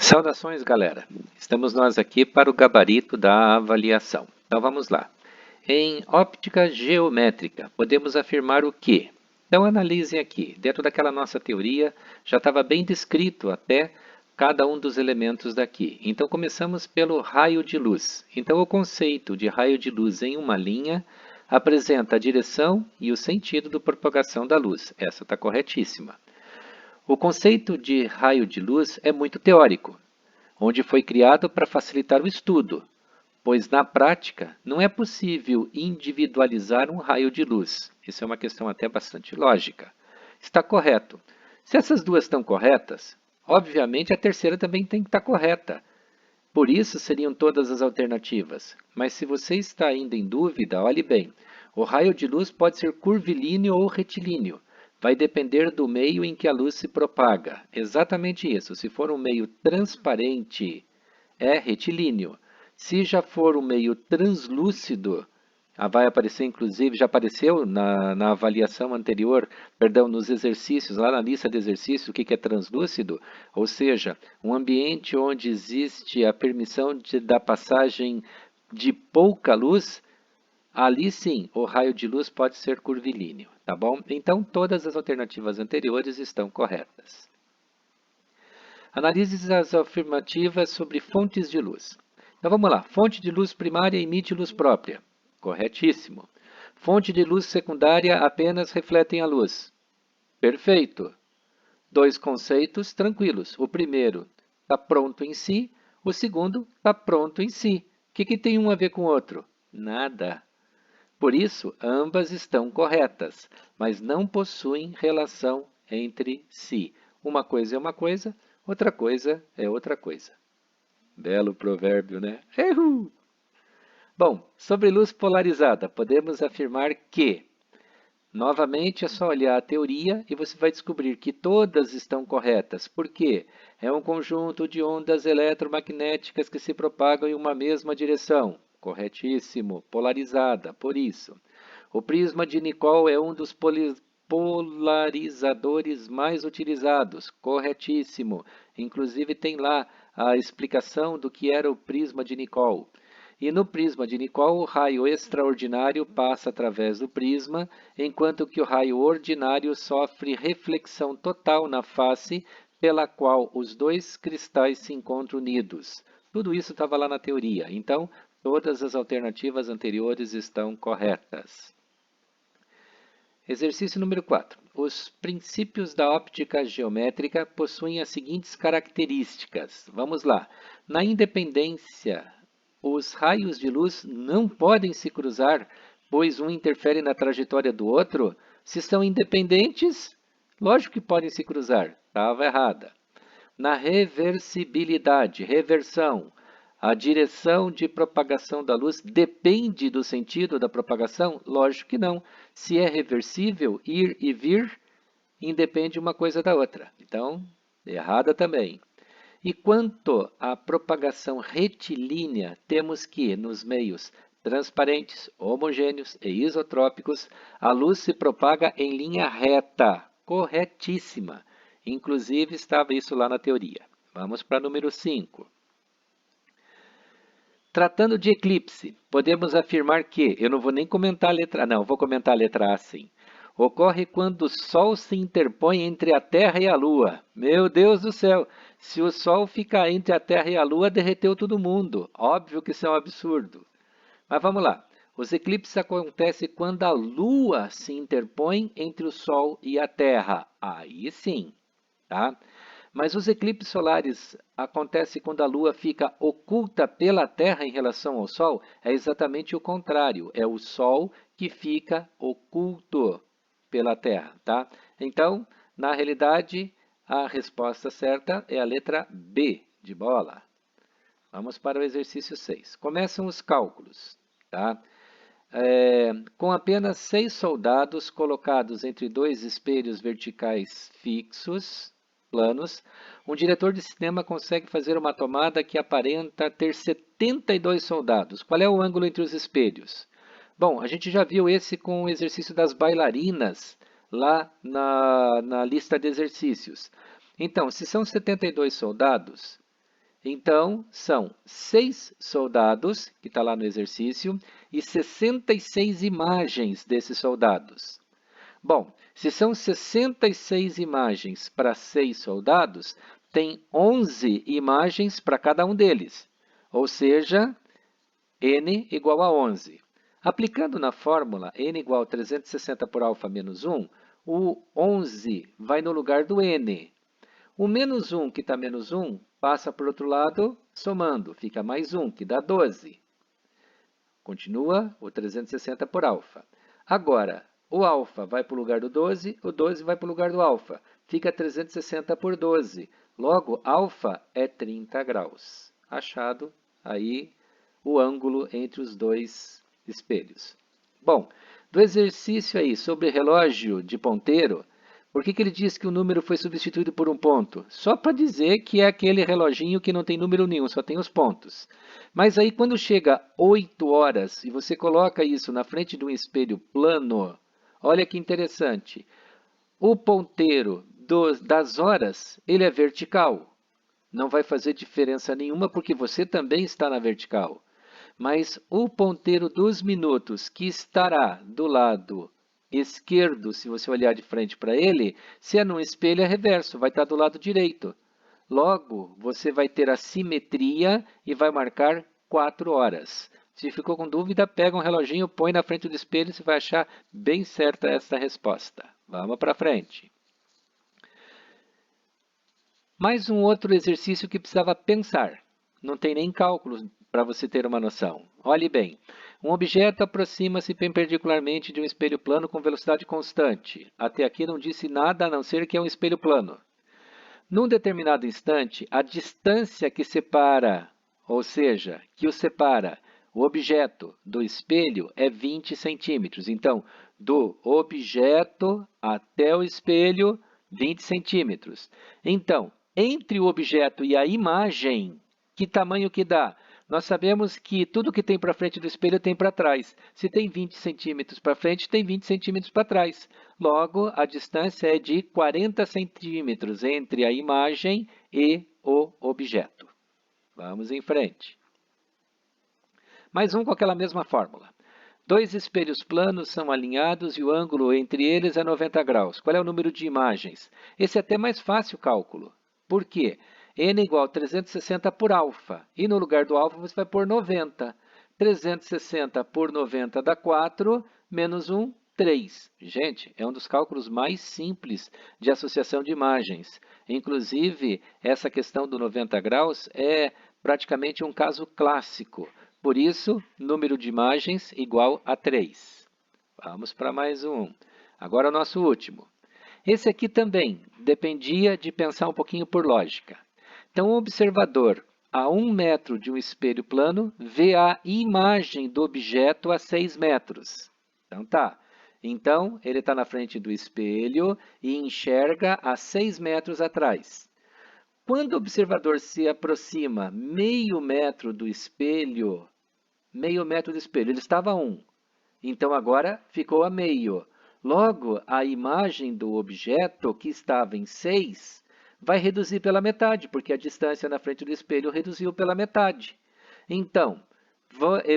Saudações, galera! Estamos nós aqui para o gabarito da avaliação. Então vamos lá. Em óptica geométrica, podemos afirmar o quê? Então analisem aqui. Dentro daquela nossa teoria, já estava bem descrito até cada um dos elementos daqui. Então começamos pelo raio de luz. Então o conceito de raio de luz em uma linha apresenta a direção e o sentido da propagação da luz. Essa está corretíssima. O conceito de raio de luz é muito teórico, onde foi criado para facilitar o estudo, pois na prática não é possível individualizar um raio de luz. Isso é uma questão até bastante lógica. Está correto. Se essas duas estão corretas, obviamente a terceira também tem que estar correta. Por isso seriam todas as alternativas. Mas se você está ainda em dúvida, olhe bem. O raio de luz pode ser curvilíneo ou retilíneo. Vai depender do meio em que a luz se propaga. Exatamente isso. Se for um meio transparente, é retilíneo. Se já for um meio translúcido, vai aparecer, inclusive, já apareceu na avaliação anterior, perdão, nos exercícios, lá na lista de exercícios, o que é translúcido? Ou seja, um ambiente onde existe a permissão da passagem de pouca luz, ali sim, o raio de luz pode ser curvilíneo, tá bom? Então, todas as alternativas anteriores estão corretas. Analise as afirmativas sobre fontes de luz. Então, vamos lá. Fonte de luz primária emite luz própria. Corretíssimo. Fonte de luz secundária apenas refletem a luz. Perfeito. Dois conceitos tranquilos. O primeiro está pronto em si, o segundo está pronto em si. O que tem um a ver com o outro? Nada. Por isso, ambas estão corretas, mas não possuem relação entre si. Uma coisa é uma coisa, outra coisa é outra coisa. Belo provérbio, né? Erro! Bom, sobre luz polarizada, podemos afirmar que, novamente, é só olhar a teoria e você vai descobrir que todas estão corretas. Por quê? É um conjunto de ondas eletromagnéticas que se propagam em uma mesma direção. Corretíssimo, polarizada, por isso. O prisma de Nicol é um dos polarizadores mais utilizados. Corretíssimo. Inclusive tem lá a explicação do que era o prisma de Nicol. E no prisma de Nicol, o raio extraordinário passa através do prisma, enquanto que o raio ordinário sofre reflexão total na face, pela qual os dois cristais se encontram unidos. Tudo isso estava lá na teoria, então todas as alternativas anteriores estão corretas. Exercício número 4. Os princípios da óptica geométrica possuem as seguintes características. Vamos lá. Na independência, os raios de luz não podem se cruzar, pois um interfere na trajetória do outro. Se são independentes, lógico que podem se cruzar. Estava errada. Na reversibilidade, reversão, a direção de propagação da luz depende do sentido da propagação? Lógico que não. Se é reversível, ir e vir independe uma coisa da outra. Então, errada também. E quanto à propagação retilínea, temos que, nos meios transparentes, homogêneos e isotrópicos, a luz se propaga em linha reta. Corretíssima. Inclusive, estava isso lá na teoria. Vamos para número 5. Tratando de eclipse, podemos afirmar que, eu não vou nem comentar a letra A, não, vou comentar a letra A sim. Ocorre quando o Sol se interpõe entre a Terra e a Lua. Meu Deus do céu, se o Sol ficar entre a Terra e a Lua, derreteu todo mundo. Óbvio que isso é um absurdo. Mas vamos lá. Os eclipses acontecem quando a Lua se interpõe entre o Sol e a Terra. Aí sim, tá? Mas os eclipses solares acontecem quando a Lua fica oculta pela Terra em relação ao Sol? É exatamente o contrário. É o Sol que fica oculto pela Terra, tá? Então, na realidade, a resposta certa é a letra B de bola. Vamos para o exercício 6. Começam os cálculos, tá? Com apenas 6 soldados colocados entre dois espelhos verticais fixos, planos, um diretor de cinema consegue fazer uma tomada que aparenta ter 72 soldados. Qual é o ângulo entre os espelhos? Bom, a gente já viu esse com o exercício das bailarinas, lá na lista de exercícios. Então, se são 72 soldados, Então, são 6 soldados, que está lá no exercício, e 66 imagens desses soldados. Bom, se são 66 imagens para 6 soldados, tem 11 imagens para cada um deles. Ou seja, n igual a 11. Aplicando na fórmula n igual a 360 por alfa menos 1, o 11 vai no lugar do n. O menos 1, que está menos 1, passa para o outro lado, somando. Fica mais 1, que dá 12. Continua o 360 por alfa. Agora, o alfa vai para o lugar do 12, o 12 vai para o lugar do alfa. Fica 360 por 12. Logo, alfa é 30 graus. Achado aí o ângulo entre os dois espelhos. Bom, do exercício aí sobre relógio de ponteiro, por que ele diz que o número foi substituído por um ponto? Só para dizer que é aquele reloginho que não tem número nenhum, só tem os pontos. Mas aí quando chega 8 horas e você coloca isso na frente de um espelho plano, olha que interessante. O ponteiro das horas, ele é vertical. Não vai fazer diferença nenhuma porque você também está na vertical. Mas o ponteiro dos minutos, que estará do lado esquerdo, se você olhar de frente para ele, se é num espelho, é reverso, vai estar do lado direito. Logo, você vai ter a simetria e vai marcar 4 horas. Se ficou com dúvida, pega um reloginho, põe na frente do espelho e você vai achar bem certa essa resposta. Vamos para frente. Mais um outro exercício que precisava pensar. Não tem nem cálculos para você ter uma noção. Olhe bem. Um objeto aproxima-se perpendicularmente de um espelho plano com velocidade constante. Até aqui não disse nada a não ser que é um espelho plano. Num determinado instante, a distância que separa, ou seja, que o separa o objeto do espelho é 20 centímetros. Então, do objeto até o espelho, 20 centímetros. Então, entre o objeto e a imagem, que tamanho que dá? Nós sabemos que tudo que tem para frente do espelho tem para trás. Se tem 20 centímetros para frente, tem 20 centímetros para trás. Logo, a distância é de 40 centímetros entre a imagem e o objeto. Vamos em frente. Mais um com aquela mesma fórmula. Dois espelhos planos são alinhados e o ângulo entre eles é 90 graus. Qual é o número de imagens? Esse é até mais fácil o cálculo. Por quê? N igual a 360 por alfa. E no lugar do alfa você vai pôr 90. 360 por 90 dá 4, menos 1, 3. Gente, é um dos cálculos mais simples de associação de imagens. Inclusive, essa questão do 90 graus é praticamente um caso clássico. Por isso, número de imagens igual a 3. Vamos para mais um. Agora o nosso último. Esse aqui também dependia de pensar um pouquinho por lógica. Então, o observador, a 1 metro de um espelho plano, vê a imagem do objeto a 6 metros. Então, tá. Então, ele está na frente do espelho e enxerga a 6 metros atrás. Quando o observador se aproxima meio metro do espelho, ele estava a 1. Então, agora ficou a meio. Logo, a imagem do objeto, que estava em 6, vai reduzir pela metade, porque a distância na frente do espelho reduziu pela metade. Então,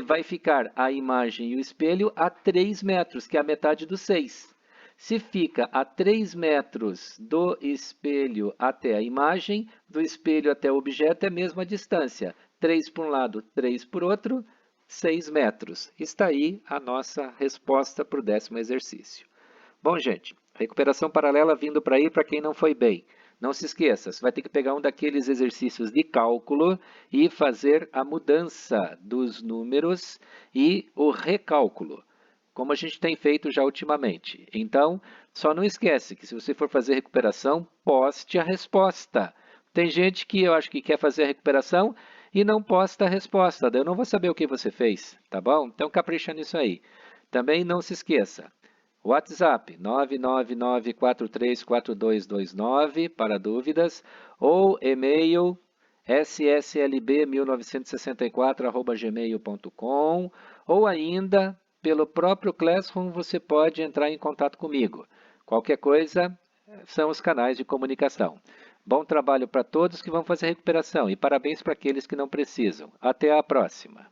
vai ficar a imagem e o espelho a 3 metros, que é a metade dos 6. Se fica a 3 metros do espelho até a imagem, do espelho até o objeto é a mesma distância. 3 por um lado, 3 por outro, 6 metros. Está aí a nossa resposta para o 10º exercício. Bom, gente, recuperação paralela vindo para aí para quem não foi bem. Não se esqueça, você vai ter que pegar um daqueles exercícios de cálculo e fazer a mudança dos números e o recálculo, como a gente tem feito já ultimamente. Então, só não esquece que se você for fazer recuperação, poste a resposta. Tem gente que eu acho que quer fazer a recuperação e não posta a resposta. Daí eu não vou saber o que você fez, tá bom? Então, capricha nisso aí. Também não se esqueça. WhatsApp 999434229 para dúvidas ou e-mail sslb1964@gmail.com ou ainda pelo próprio Classroom você pode entrar em contato comigo. Qualquer coisa são os canais de comunicação. Bom trabalho para todos que vão fazer recuperação e parabéns para aqueles que não precisam. Até a próxima!